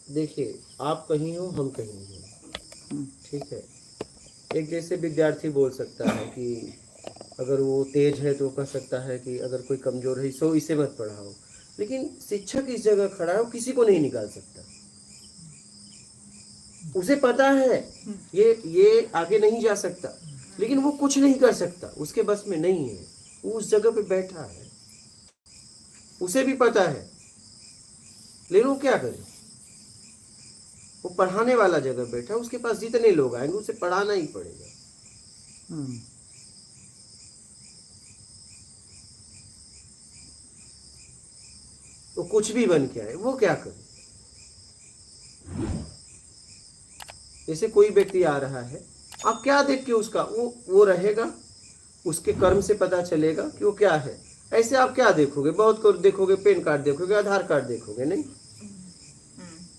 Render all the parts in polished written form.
देखिए, आप कहीं हो, हम कहीं हो, ठीक है। एक जैसे विद्यार्थी बोल सकता है कि अगर वो तेज है तो कह सकता है कि अगर कोई कमजोर है सो इसे मत पढ़ाओ, लेकिन शिक्षक इस जगह खड़ा है, वो किसी को नहीं निकाल सकता। उसे पता है ये आगे नहीं जा सकता, लेकिन वो कुछ नहीं कर सकता, उसके बस में नहीं है। वो उस जगह पे बैठा है, उसे भी पता है, लेकिन वो क्या करे? वो पढ़ाने वाला जगह बैठा है, उसके पास जितने लोग आएंगे उसे पढ़ाना ही पड़ेगा। वो कुछ भी बन के आए, वो क्या करे? जैसे कोई व्यक्ति आ रहा है, आप क्या देख के उसका वो रहेगा, उसके कर्म से पता चलेगा कि वो क्या है। ऐसे आप क्या देखोगे? बहुत को देखोगे, पैन कार्ड देखोगे, आधार कार्ड देखोगे, नहीं?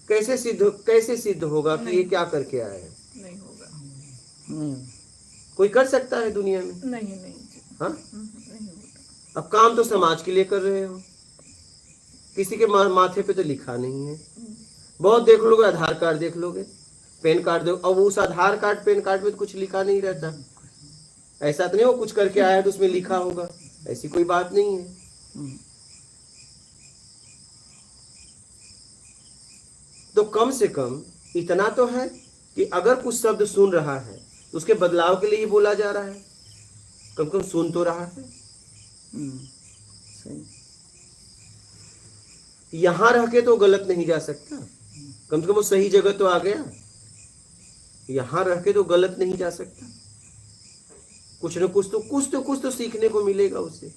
कैसे सिद्ध होगा कि ये क्या करके आया है? नहीं होगा। कोई कर सकता है दुनिया में? नहीं हाँ, नहीं होगा। अब काम तो समाज के लिए कर रहे हो, किसी के माथे पे तो लिखा नहीं है। बहुत देख लोगे, आधार कार्ड देख लोगे, पैन कार्ड देखो, अब उस आधार कार्ड पैन कार्ड में तो कुछ लिखा नहीं रहता। ऐसा तो नहीं वो कुछ करके आया तो उसमें लिखा होगा, ऐसी कोई बात नहीं है। तो कम से कम इतना तो है कि अगर कुछ शब्द सुन रहा है तो उसके बदलाव के लिए ही बोला जा रहा है, कम से कम सुन तो रहा है। सही। यहां रह के तो गलत नहीं जा सकता, कम से कम वो सही जगह तो आ गया। यहां रह के तो गलत नहीं जा सकता, कुछ न कुछ तो सीखने को मिलेगा उसे,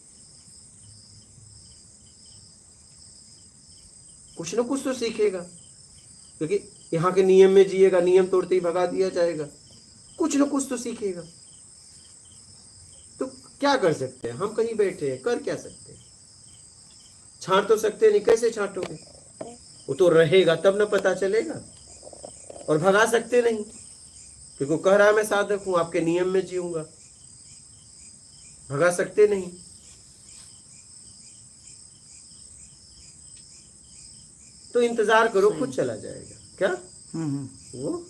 कुछ न कुछ तो सीखेगा, क्योंकि यहाँ के नियम में जिएगा, नियम तोड़ते ही भगा दिया जाएगा, कुछ न कुछ तो सीखेगा। तो क्या कर सकते हैं हम? कहीं बैठे हैं, कर क्या सकते हैं? छांट तो सकते नहीं, कैसे छांटोगे? वो तो रहेगा तब न पता चलेगा। और भगा सकते नहीं, क्योंकि वो कह रहा है मैं साधक हूं, आपके नियम में जीऊंगा, भगा सकते नहीं। तो इंतजार करो, खुद चला जाएगा। क्या वो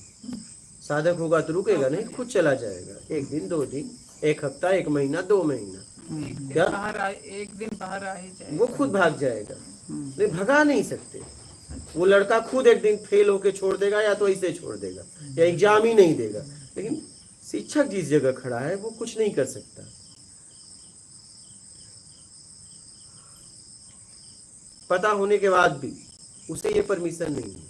साधक होगा तो रुकेगा नहीं, खुद चला जाएगा। एक दिन, 2 दिन, 1 हफ्ता, 1 महीना, 2 महीना, क्या एक दिन बाहर आ ही जाएगा, वो खुद भाग जाएगा। नहीं, भगा नहीं सकते। वो लड़का खुद एक दिन फेल होके छोड़ देगा, या तो ऐसे छोड़ देगा, या एग्जाम ही नहीं देगा। लेकिन शिक्षक जिस जगह खड़ा है वो कुछ नहीं कर सकता। पता होने के बाद भी उसे ये परमिशन नहीं है।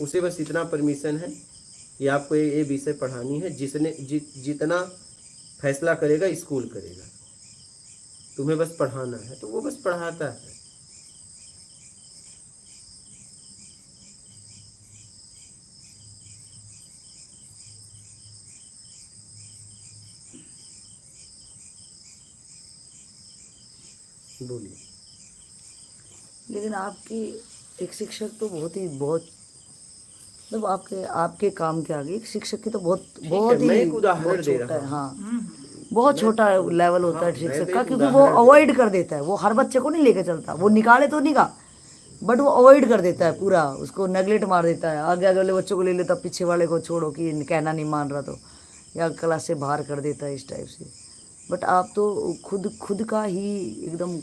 उसे बस इतना परमिशन है कि आपको ये विषय पढ़ानी है, जितना फैसला करेगा स्कूल करेगा, तुम्हें बस पढ़ाना है, तो वो बस पढ़ाता है। बोलिए। लेकिन आपकी एक शिक्षक तो बहुत मतलब आपके काम के आगे एक शिक्षक की तो बहुत मैं ही एक उदाहरण दे छोटा रहा है। हूँ। हाँ, बहुत छोटा लेवल होता है मैं शिक्षक तो का, एक क्योंकि वो उदाहरण दे अवॉइड कर देता है। वो हर बच्चे को नहीं लेके चलता, वो निकाले तो निकाल, बट वो अवॉइड कर देता है पूरा, उसको नेगलेक्ट मार देता है। आगे आगे वाले बच्चों को ले लेता, पीछे वाले को छोड़ो कि कहना नहीं मान रहा तो, या क्लास से बाहर कर देता है इस टाइप से। बट आप तो खुद का ही एकदम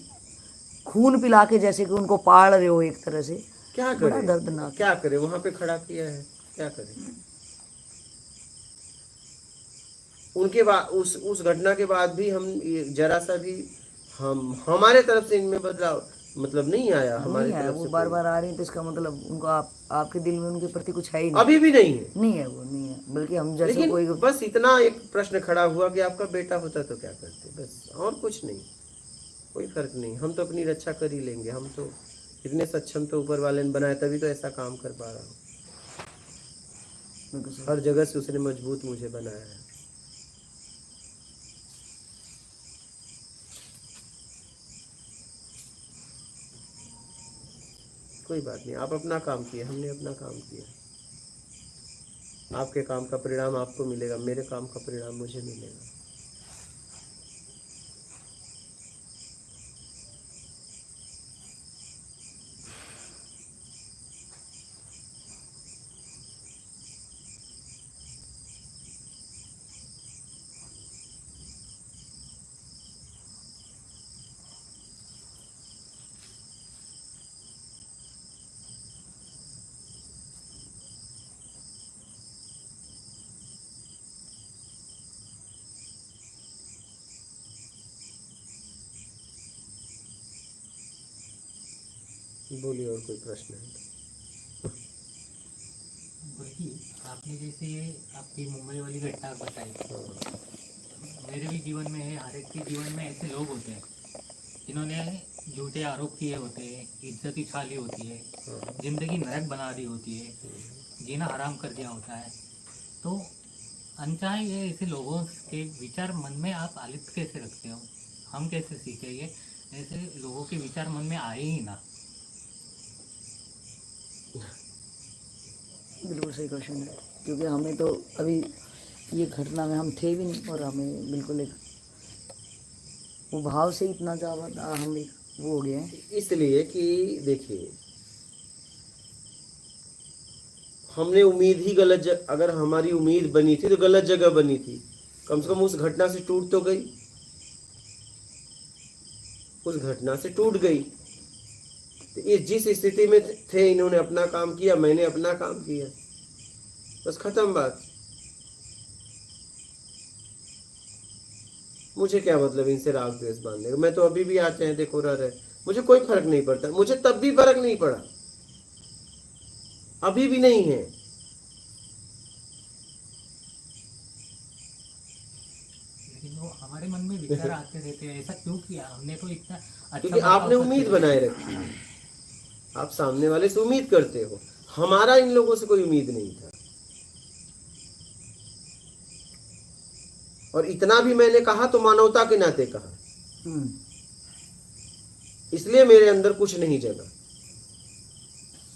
खून पिला के जैसे कि उनको पाल रहे हो एक तरह से। क्या बड़ा करे? दर्दनाक। क्या करे? वहां पे खड़ा किया है, क्या करे? उनके बाद उस घटना के बाद भी हम जरा सा भी हमारे तरफ से इनमें बदलाव मतलब नहीं आया। हमारे नहीं है, तरफ वो से बार कोई बार आ रही है, तो इसका मतलब उनको आपके दिल में उनके प्रति कुछ है ही नहीं। अभी भी नहीं है। नहीं है, वो नहीं है, बल्कि हम जैसे लेकिन कोई बस इतना एक प्रश्न खड़ा हुआ कि आपका बेटा होता तो क्या करते, बस, और कुछ नहीं। कोई फर्क नहीं, हम तो अपनी रक्षा कर ही लेंगे। हम तो इतने सक्षम तो ऊपर वाले ने बनाया, तभी तो ऐसा काम कर पा रहा हूँ। हर जगह से उसने मजबूत मुझे बनाया है। कोई बात नहीं, आप अपना काम किए, हमने अपना काम किया। आपके काम का परिणाम आपको मिलेगा, मेरे काम का परिणाम मुझे मिलेगा। बोलिए, और कोई प्रश्न है तो? वही आपने जैसे आपकी मुंबई वाली घटना बताई, हाँ, मेरे भी जीवन में है, हर एक के जीवन में ऐसे लोग होते हैं जिन्होंने झूठे आरोप किए होते हैं, इज्जत उछाली होती है, हाँ। जिंदगी नरक बना दी होती है, जीना हराम कर दिया होता है। तो अनचाहे ये ऐसे लोगों के विचार मन में आप आलिप्त कैसे रखते हो? हम कैसे सीखे ये ऐसे लोगों के विचार मन में आए ही ना? बिल्कुल सही क्वेश्चन है, क्योंकि हमें तो अभी ये घटना में हम थे भी नहीं, और हमें बिल्कुल एक वो भाव से इतना ज़्यादा हम एक वो हो गए हैं। इसलिए कि देखिए, हमने उम्मीद ही अगर हमारी उम्मीद बनी थी तो गलत जगह बनी थी। कम से कम उस घटना से टूट तो गई, उस घटना से टूट गई। तो इस जिस स्थिति में थे, इन्होंने अपना काम किया, मैंने अपना काम किया, बस खत्म बात। मुझे क्या मतलब इनसे राग द्वेष बांधने का? मैं तो अभी भी आते हैं, देखो रह रहे, मुझे कोई फर्क नहीं पड़ता। मुझे तब भी फर्क नहीं पड़ा, अभी भी नहीं है। लेकिन वो हमारे मन में विचार आते रहते हैं, ऐसा क्यों किया हमने? तो इतना अच्छा क्योंकि बर्ताव आपने करते उम्मीद थे। बनाए रखी है, आप सामने वाले से उम्मीद करते हो। हमारा इन लोगों से कोई उम्मीद नहीं था, और इतना भी मैंने कहा तो मानवता के नाते कहा, इसलिए मेरे अंदर कुछ नहीं जगा।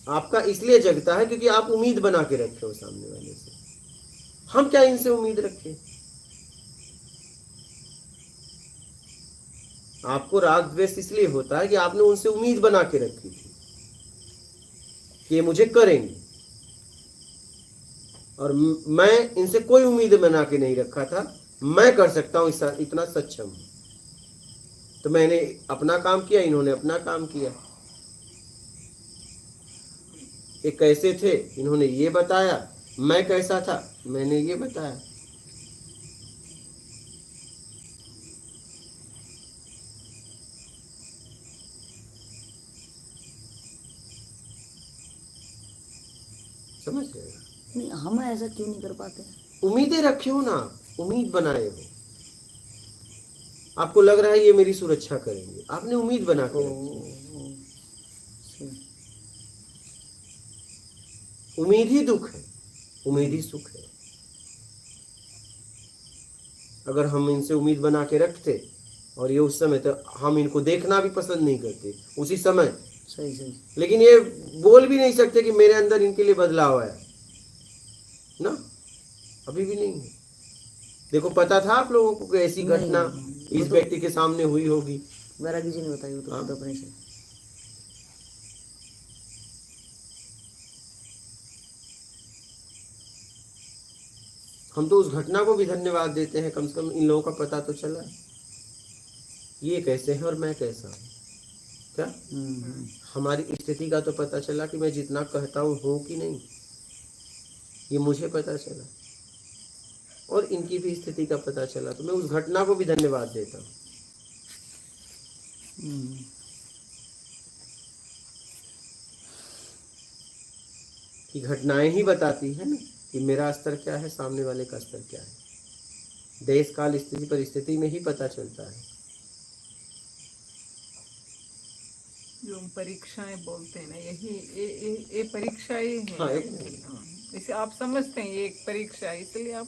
आपका इसलिए जगता है क्योंकि आप उम्मीद बना के रखे हो सामने वाले से। हम क्या इनसे उम्मीद रखें? आपको राग द्वेष इसलिए होता है कि आपने उनसे उम्मीद बना के रखी थी कि ये मुझे करेंगे, और मैं इनसे कोई उम्मीद बना के नहीं रखा था। मैं कर सकता हूं, इतना सक्षम हूं। तो मैंने अपना काम किया, इन्होंने अपना काम किया। ये कैसे थे, इन्होंने ये बताया। मैं कैसा था, मैंने ये बताया। समझ गए? नहीं, हम ऐसा क्यों नहीं कर पाते? उम्मीदें रखे हो ना, उम्मीद बनाए हो। आपको लग रहा है ये मेरी सुरक्षा करेंगे, आपने उम्मीद बना के रखी। उम्मीद ही दुख है, उम्मीद ही सुख है। अगर हम इनसे उम्मीद बना के रखते, और ये उस समय तो हम इनको देखना भी पसंद नहीं करते उसी समय। सही सही। लेकिन ये बोल भी नहीं सकते कि मेरे अंदर इनके लिए बदलाव आया ना, अभी भी नहीं है। देखो, पता था आप लोगों को कि ऐसी नहीं, घटना इस तो व्यक्ति के सामने हुई होगी। वैरागी जी ने बताई, वो तो हाँ। खुद अपने से। हम तो उस घटना को भी धन्यवाद देते हैं, कम से कम इन लोगों का पता तो चला ये कैसे हैं और मैं कैसा हूँ। क्या हमारी स्थिति का तो पता चला कि मैं जितना कहता हूँ कि नहीं, ये मुझे पता चला, और इनकी भी स्थिति का पता चला। तो मैं उस घटना को भी धन्यवाद देता हूँ। कि घटनाएं ही बताती है ना कि मेरा स्तर क्या है, सामने वाले का स्तर क्या है। देश काल स्थिति परिस्थिति में ही पता चलता है। जो हम परीक्षाएं बोलते हैं ना, यही ये परीक्षा ही है। हाँ, इसे आप समझते हैं ये एक परीक्षा है, इसलिए आप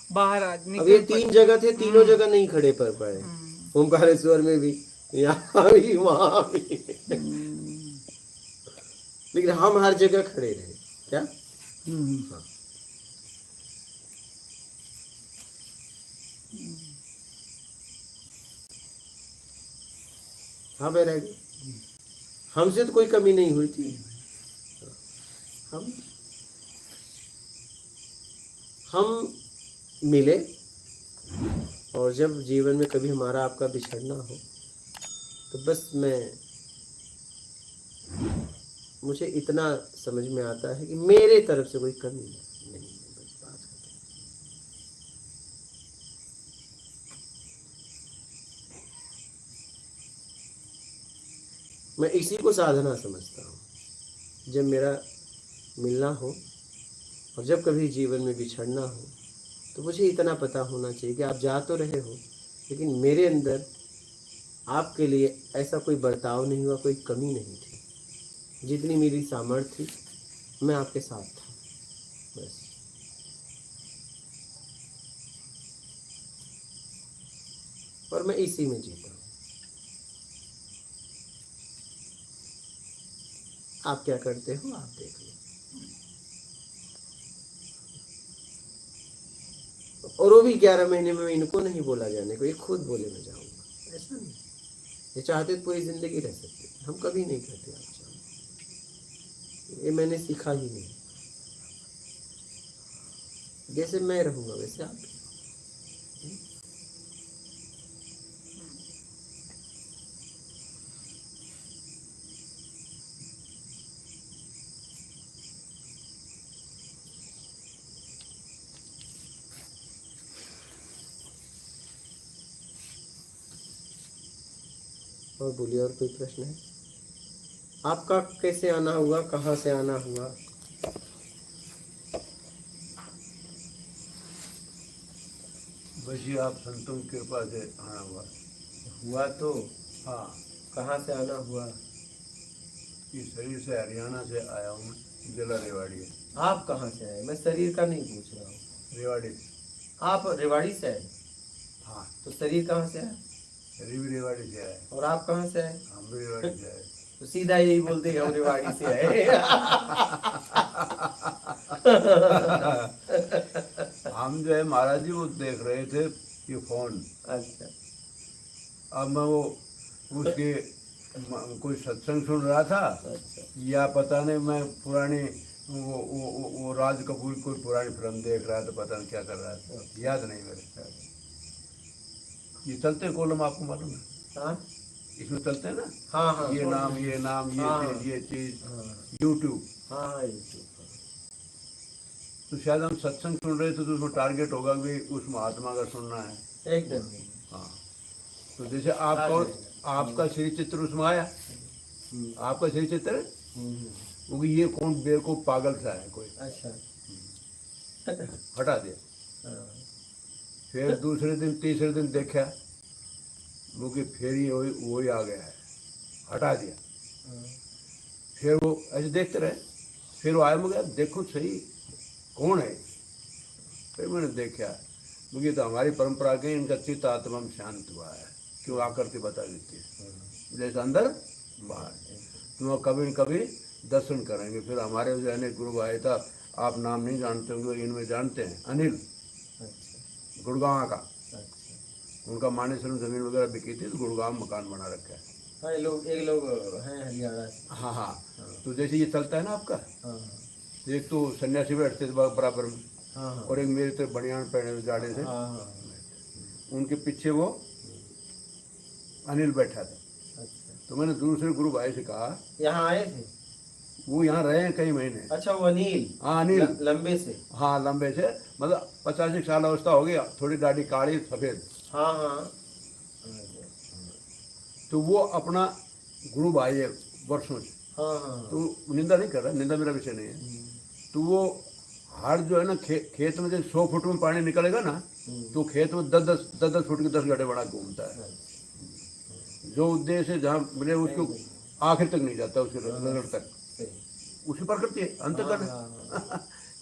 बाहर आज अब ये 3 जगह थे, तीनों जगह नहीं खड़े पर पाए। ओमकारेश्वर में भी, यहाँ भी, वहां भी। लेकिन हम हर जगह खड़े रहे। क्या? हाँ। हाँ बैरागी, हमसे तो कोई कमी नहीं हुई थी। हम मिले, और जब जीवन में कभी हमारा आपका बिछड़ना हो तो बस मुझे इतना समझ में आता है कि मेरे तरफ से कोई कमी नहीं है, बस बात खत्म। मैं इसी को साधना समझता हूँ। जब मेरा मिलना हो और जब कभी जीवन में बिछड़ना हो तो मुझे इतना पता होना चाहिए कि आप जा तो रहे हो, लेकिन मेरे अंदर आपके लिए ऐसा कोई बर्ताव नहीं हुआ, कोई कमी नहीं थी। जितनी मेरी सामर्थ्य थी मैं आपके साथ था, बस। और मैं इसी में जीता हूँ। आप क्या करते हो आप देख लो। और वो भी 11 महीने में इनको नहीं बोला जाने को, ये खुद बोले मैं जाऊंगा, ऐसा नहीं। ये चाहते तो पूरी जिंदगी रह सकते, हम कभी नहीं कहते आप जाओ। ये मैंने सीखा ही नहीं। जैसे मैं रहूंगा वैसे आप भी। और बोलिए, और कोई प्रश्न है? आपका कैसे आना हुआ, कहाँ से आना हुआ? बस ये आप संतों की कृपा से आना हुआ तो। हाँ, कहाँ से आना हुआ? इस शरीर से हरियाणा से आया हूँ, जिला रेवाड़ी है। आप कहाँ से आए? मैं शरीर का नहीं पूछ रहा हूँ। रेवाड़ी। आप रेवाड़ी से आए? हाँ। तो शरीर कहाँ से आया? शरीर भी रेवाड़ी से आए। और आप कहाँ से आए? हम भी रेवाड़ी से आए। तो सीधा यही बोलते हैं हम रेवाड़ी से आए। हम जो है महाराज जी वो देख रहे थे ये फोन। अच्छा। अब मैं वो उसके कोई सत्संग सुन रहा था, अच्छा। या पता नहीं मैं पुरानी वो राज कपूर कोई पुरानी फिल्म देख रहा था, पता नहीं क्या कर रहा था, याद नहीं मेरे। ये चलते कॉलम आपको मालूम है? हाँ इसमें चलते हैं ना। हाँ हाँ। ये नाम ये नाम ये हाँ, चीज ये चीज। हाँ यूट्यूब। हाँ हाँ यूट्यूब। तो शायद हम सत्संग सुन रहे थे तो उसमें टारगेट होगा कि उस महात्मा का सुनना है। एकदम। हाँ, तो जैसे आपका श्री चित्र उसमें आया, आपका श्री चित्र, क्योंकि ये कौन बेवकूफ पागल सा है कोई, अच्छा। हटा दिया। हाँ। फिर दूसरे दिन तीसरे दिन देखा वो कि फिर ये वही आ गया है, हटा दिया। फिर वो ऐसे देखते रहे, फिर वो आया, मुझे देखो सही कौन है। फिर मैंने देखा, मुझे तो हमारी परंपरा के इनका चित्त आत्मा में शांत हुआ है, क्यों आकृति बता देती है, जैसे अंदर बाहर। तुम कभी न कभी दर्शन करेंगे। फिर हमारे जो है गुरु आया था, आप नाम नहीं जानते होंगे, इनमें जानते हैं, अनिल गुड़गांव का। उनका मानेसर जमीन वगैरह बिकी थी तो गुड़गांव मकान बना रखा है। हाँ, एक लोग हैं हरियाणा से। हाँ हाँ। तो जैसे ये चलता है ना आपका, हाँ एक तो सन्यासी बैठते थे बराबर में, हाँ हाँ। और एक मेरे तो बनियान पहने जाड़े से, हाँ हाँ। उनके पीछे वो अनिल बैठा था। अच्छा। तो मैंने दूसरे गुरु भाई से कहा, यहाँ आए थे? वो यहाँ रहे हैं कई महीने। अच्छा, वो अनिल। हाँ अनिल। लंबे से। हाँ लंबे से, मतलब 85 साल अवस्था हो गया, थोड़ी दाढ़ी काली सफेद। हाँ हाँ। तो वो अपना गुरु भाई है वर्षों से। हाँ हाँ। तो निंदा नहीं कर रहा, निंदा मेरा विषय नहीं है। तो वो हाड़ जो है ना, खेत में जैसे 100 फुट में पानी निकलेगा ना, तो खेत में 10 फुट के 10 गड्ढे बना के घूमता है। जो उद्देश्य है जहाँ मिले उसको आखिर तक नहीं जाता, उसके रगड़ तक। उसी प्रकृति है अंतकरण।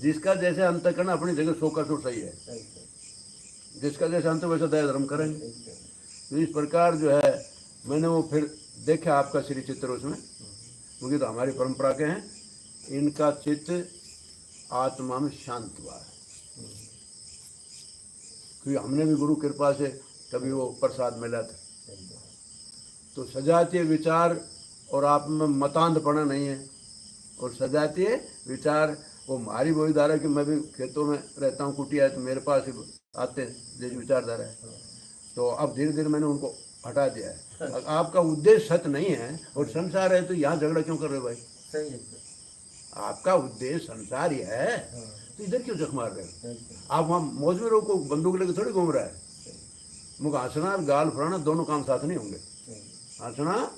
जिसका जैसे अंतकरण अपनी जगह 100 का 100 सही है, जिसका जैसे अंत वैसा दया धर्म करेंगे। तो इस प्रकार जो है मैंने वो फिर देखा आपका श्री चित्र उसमें, क्योंकि तो हमारी परंपरा के हैं, इनका चित्त आत्मा में शांत हुआ है। क्योंकि हमने भी गुरु कृपा से कभी वो प्रसाद मिला था। तो सजातीय विचार और आप में मतांधपना नहीं है, और सजातीय विचार वो हमारी वही धारा है कि मैं भी खेतों में रहता हूँ, कुटिया है, तो मेरे पास ही आते हैं जैसी विचारधारा है। तो अब धीरे धीरे मैंने उनको हटा दिया है। आपका उद्देश्य सत्य नहीं है और संसार है, तो यहाँ झगड़ा क्यों कर रहे हो भाई? सही है। आपका उद्देश्य संसार ही है, तो इधर क्यों जख मार रहे हो? आप वहाँ मौज में रहो, को बंदूक लेकर थोड़ी घूम रहा है। मुझे हंसना और गाल फुलाना दोनों काम साथ नहीं होंगे। हंसना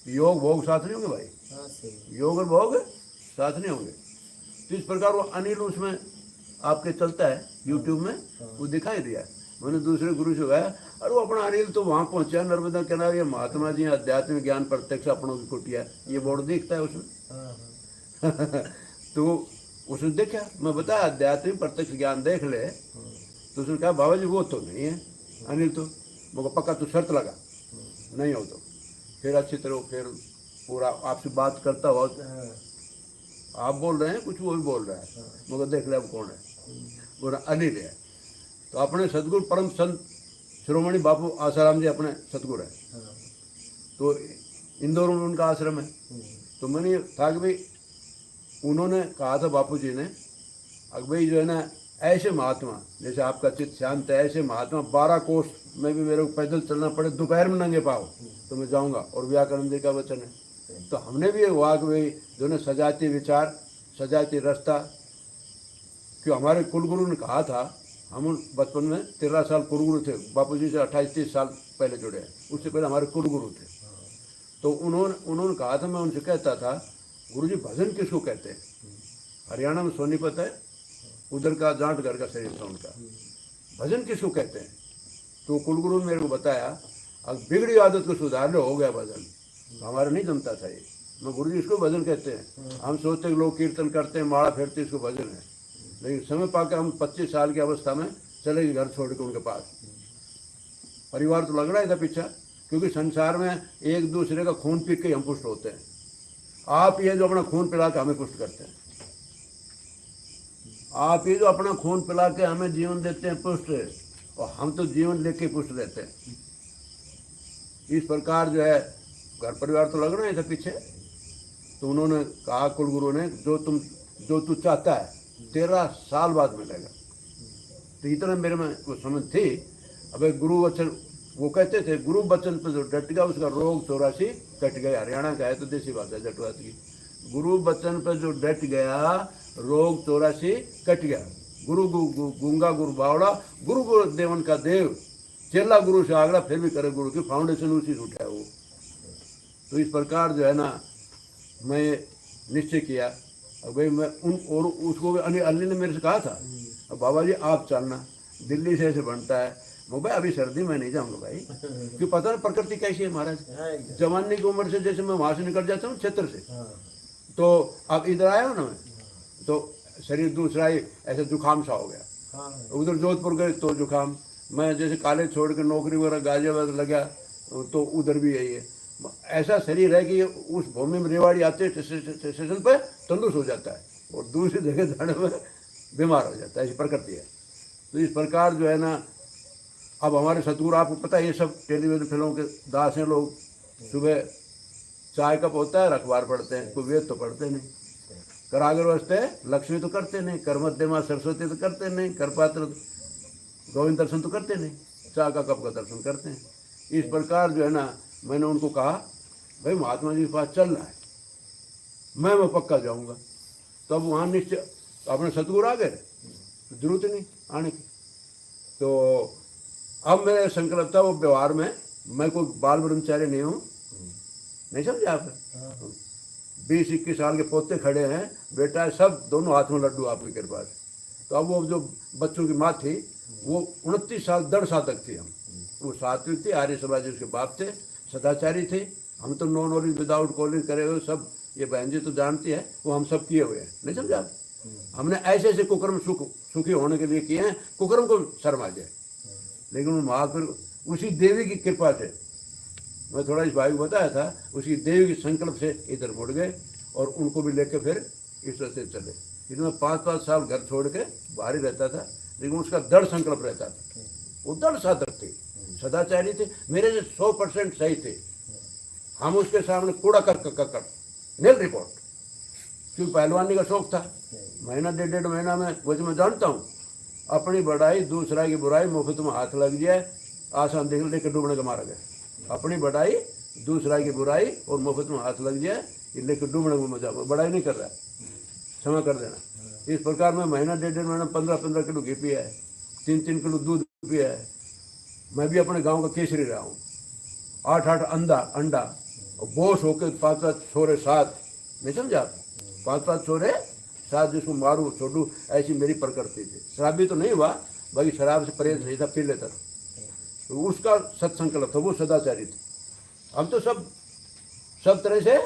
योग भोग साथ नहीं होंगे भाई, हाँ सही। योग और भोग साथ नहीं होंगे। तो इस प्रकार वो अनिल उसमें आपके चलता है यूट्यूब में, वो दिखाई दिया। मैंने दूसरे गुरु से कहा, अरे वो अपना अनिल तो वहाँ पहुँचा नर्मदा किनारे, महात्मा जी आध्यात्मिक ज्ञान प्रत्यक्ष अपनों की कुटिया, ये बोर्ड दिखता है उसमें। तो उसने देखा, मैं बताया आध्यात्मिक प्रत्यक्ष ज्ञान देख ले। तो उसने कहा बाबा जी वो तो नहीं है अनिल, तो मुझे पक्का तू शर्त लगा नहीं हो तो। फिर अच्छी तरह फिर पूरा आपसे बात करता हुआ, आप बोल रहे हैं कुछ, वो भी बोल रहा है, मगर देख ले अब कौन है, बोला अनिल है। तो अपने सदगुरु परम संत शिरोमणि बापू आसाराम जी अपने सदगुरु है, तो इंदौर में उनका आश्रम है। तो मैंने था कि भाई उन्होंने कहा था बापू जी ने, अगर भाई जो है ना ऐसे महात्मा जैसे आपका चित्त शांत है, ऐसे महात्मा 12 कोस में भी मेरे को पैदल चलना पड़े, दोपहर में नंगे पाओ तो मैं जाऊंगा, और व्याकरण जी का वचन है। तो हमने भी हुआ कि भाई जो ने सजाती विचार सजाती रास्ता, क्यों हमारे कुलगुरु ने कहा था, हम बचपन में 13 साल कुलगुरु थे, बापू जी से 28-30 साल पहले जुड़े हैं, उससे पहले हमारे कुलगुरु थे। तो उन्होंने कहा था, मैं उनसे कहता था, गुरुजी भजन किसको कहते हैं? हरियाणा में सोनीपत है, उधर का जाट घर का शरीर था उनका, भजन किसको कहते हैं? तो कुलगुरु ने मेरे को बताया, अब बिगड़ी आदत को सुधार लो, हो गया भजन। तो हमारा नहीं जमता था ये, मैं गुरुजी इसको भजन कहते हैं। हम सोचते लोग कीर्तन करते हैं, माला फेरते, इसको भजन है। लेकिन समय पाकर हम 25 साल की अवस्था में चले गए घर छोड़ के उनके पास। परिवार तो लग रहा है था पीछा, क्योंकि संसार में एक दूसरे का खून पी के हम पुष्ट होते हैं। आप ये जो अपना खून पिला के हमें पुष्ट करते हैं, आप ये जो अपना खून पिला के हमें जीवन देते हैं पुष्ट, और हम तो जीवन लेके पुष्ट रहते हैं। इस प्रकार जो है घर परिवार तो लग रहा है था पीछे। तो उन्होंने कहा कुलगुरु ने, जो तू चाहता है 13 साल बाद मिलेगा। तो इतना मेरे में वो समझ थी। अब गुरु वचन वो कहते थे, गुरु वचन पे जो डट गया उसका रोग 84 कट गया। हरियाणा का है तो देसी भाषा जटवात की। गुरु वचन पे जो डट गया रोग 84 कट गया। गुरु गूंगा गुरु बावड़ा, गुरु गुरु देवन का देव, चेला गुरु से आगड़ा, फिर भी करे गुरु की फाउंडेशन उसी से उठा है वो। तो इस प्रकार जो है ना मैं निश्चय किया। अब भाई मैं और उसको अली ने मेरे से कहा था, अब बाबा जी आप चलना, दिल्ली से ऐसे बनता है। मैं भाई अभी सर्दी में नहीं जाऊंगा भाई, क्यों पता नहीं प्रकृति कैसी है महाराज। जवानी की उम्र से जैसे मैं वहां से निकल जाता हूँ क्षेत्र से, तो अब इधर आया हूँ ना मैं, तो शरीर दूसरा ही ऐसे जुकाम सा हो गया। उधर जोधपुर गए तो जुकाम, मैं जैसे कॉलेज छोड़ के नौकरी वगैरह गाजियाबाद लगा तो उधर भी यही है। ऐसा शरीर है कि उस भूमि में रेवाड़ी आते स्टेशन पर तंदुरुस्त हो जाता है, और दूसरी जगह जाने में बीमार हो जाता है। ऐसी प्रकृति है। तो इस प्रकार जो है ना, अब हमारे सतगुरु आपको पता है ये सब टेलीविजन फिल्मों के दास हैं लोग। सुबह चाय कप होता है, अखबार पढ़ते हैं, कोई वेद तो पढ़ते नहीं, करागर वस्ते लक्ष्मी तो करते नहीं, कर मध्यमा सरस्वती तो करते नहीं, कर पात्र गोविंद दर्शन तो करते नहीं, चाय का कप का दर्शन करते हैं। इस प्रकार जो है ना, मैंने उनको कहा भाई महात्मा जी के पास चलना है, मैं पक्का जाऊंगा। तो अब वहाँ निश्चय अपने सतगुरु आ गए, जरूरत नहीं आने की। तो अब मेरा संकल्प था वो व्यवहार में, मैं कोई बाल ब्रह्मचारी नहीं हूँ, नहीं समझे आप? 20-21 साल के पोते खड़े हैं, बेटा है, सब दोनों हाथ में लड्डू आपकी कृपा से। तो अब वो जो बच्चों की माँ थी वो 29 साल 10 साधक थी। हम वो सात्विक थी, आर्य समाज उसके बाप थे, सदाचारी थे। हम तो नो नॉलेज विदाउट कॉलेज करे हुए सब, ये बहन जी तो जानती है, वो हम सब किए हुए हैं, नहीं समझा? हमने ऐसे ऐसे कुकर्म सुखी होने के लिए किए हैं, कुकर्म को शर्म आ जाए। लेकिन महापुर उसी देवी की कृपा से, मैं थोड़ा इस भाई को बताया था, उसी देवी के संकल्प से इधर मुड़ गए, और उनको भी लेकर फिर इस रास्ते चले। इसमें 5-5 साल घर छोड़ के बाहर ही रहता था, लेकिन उसका दृढ़ संकल्प रहता था। वो दृढ़ साधक थे, सदाचारी थे, मेरे से 100% सही थे। हम उसके सामने कूड़ा कर नील रिपोर्ट, क्योंकि पहलवानी का शौक था। महीना 1.5 महीना में वो मैं जानता हूँ, अपनी बढ़ाई दूसरा की बुराई, मुफ्त में हाथ लग जाए, आसान देख लेकर डूबने का मारा गया। अपनी बढ़ाई दूसरा की बुराई और मुफ्त में हाथ लग जाए, ये लेकर डूबने को मजा, बढ़ाई नहीं कर रहा है, क्षमा कर देना। इस प्रकार में महीना 1.5 महीना 15-15 किलो घी पिया है, 3-3 किलो दूध पिया है। मैं भी अपने गांव का केसरी रहा हूँ। 8-8 अंडा और बोस होकर 5-5 छोरे साथ, नहीं समझा आप? 5-5 छोरे साथ जिसको मारू छोड़ू, ऐसी मेरी प्रकृति थी। शराबी तो नहीं हुआ, बाकी शराब से परहेज नहीं था, पी लेता था। तो उसका सत्संकल्प था, वो सदाचारी थे। हम तो सब तरह से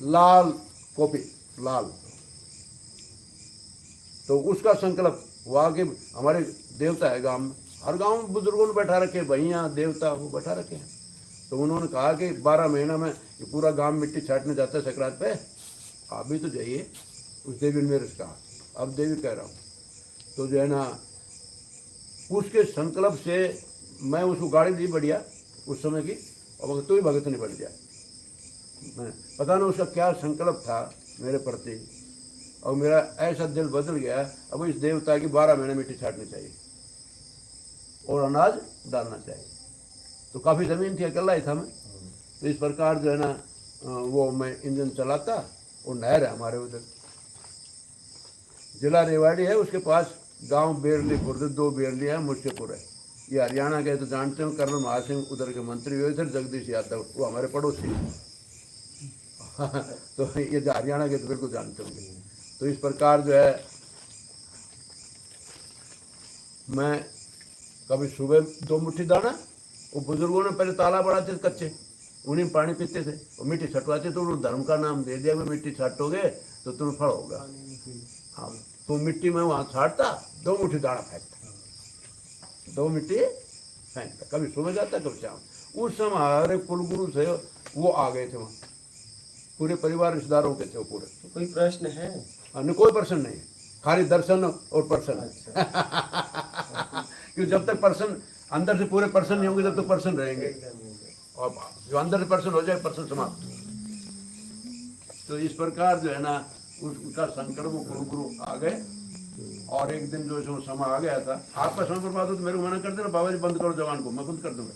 लाल कॉपी, लाल। तो उसका संकल्प हुआ कि हमारे देवता है गांव में, हर गांव में बुजुर्गों ने बैठा रखे, भैया देवता वो बैठा रखे हैं। तो उन्होंने कहा कि 12 महीना में ये पूरा गांव मिट्टी छाटने जाता है संक्रांत पे, आप भी तो जाइए। उस देवी ने मेरे से कहा, अब देवी कह रहा हूँ। तो जो है ना, उसके संकल्प से मैं उसको गाड़ी दी बढ़िया उस समय की, और तू ही भगत नहीं बढ़ जाए। मैं पता नहीं उसका क्या संकल्प था मेरे प्रति, और मेरा ऐसा दिल बदल गया। अब इस देवता की 12 महीने मिट्टी छाटनी चाहिए और अनाज डालना चाहिए। तो काफ़ी ज़मीन थी, अकेला ही था मैं। तो इस प्रकार जो है ना, वो मैं इंजन चलाता, और नहर है हमारे उधर, जिला रेवाड़ी है, उसके पास गांव बेरली खुर्द, 2 बेरली है, मुझसेपुर है। ये हरियाणा के तो जानते हो, कर्नल महासिंह उधर के मंत्री हुए थे, जगदीश यादव, वो हमारे पड़ोसी हैं। तो ये जो हरियाणा के तो बिल्कुल जानते होंगे। तो इस प्रकार जो है, मैं कभी सुबह 2 मुट्ठी दाना, वो बुजुर्गों ने पहले ताला बढ़ाते थे कच्चे, उन्हीं में पानी पीते थे और मिट्टी छटवाते। तो उन्होंने धर्म का नाम दे दिया, मिट्टी छाटोगे तो तुम्हें फल होगा। हाँ, तो मिट्टी में वहाँ छाटता, 2 मुट्ठी दाना फेंकता, 2 मिट्टी फेंकता, कभी सुबह जाता कभी शाम। उस समय हमारे कुलगुरु थे, वो आ गए थे वहाँ, पूरे परिवार रिश्तेदारों के थे वो पूरे। तो कोई प्रश्न है? नहीं, कोई प्रश्न नहीं, खाली दर्शन और प्रसन्न। क्योंकि जब तक पर्सन अंदर से पूरे पर्सन नहीं होंगे, तब तक पर्सन रहेंगे, और जो अंदर से पर्सन हो जाए, पर्सन समाप्त। तो इस प्रकार जो है ना, उसका संकल्प गुरु आ गए। और एक दिन जो समय आ गया था, आपका समय बर्बाद हो तो मेरे को मना कर देना, बाबा जी बंद करो जवान को, मैं बंद कर दूंगा।